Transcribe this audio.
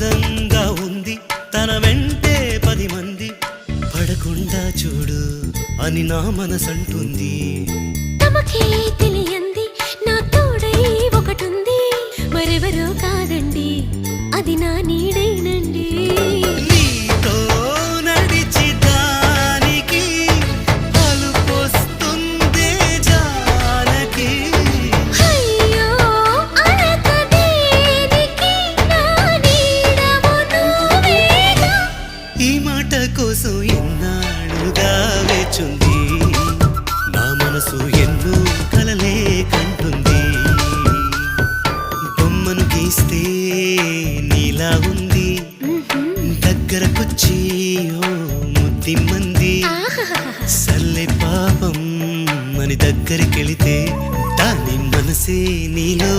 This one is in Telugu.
అందంగా ఉంది తన వెంటే 10 మంది పడకుండా చూడు అని నా మనసంటుంది. తమకే తెలియంది నా తోడై ఒకటుంది మరెవరో కాదండి అది నా నీడేనండి. నీతో నడిచి దానికి అలుపొస్తుందే జానకి. అయ్యో అనక దేనికి నా నీడవు నువ్వేగా. ఈ మాట కోసం ఎన్నాళ్ళుగా వేచుంది నా మనసు ఎన్నో కలలే కంటుంది. బొమ్మను గీస్తే నీలా ఉంది దగ్గరకొచ్చి ఓ ముద్దిమ్మంది. సల్లె పాపం అని దగ్గరికెళితే దాని మనసే నీలో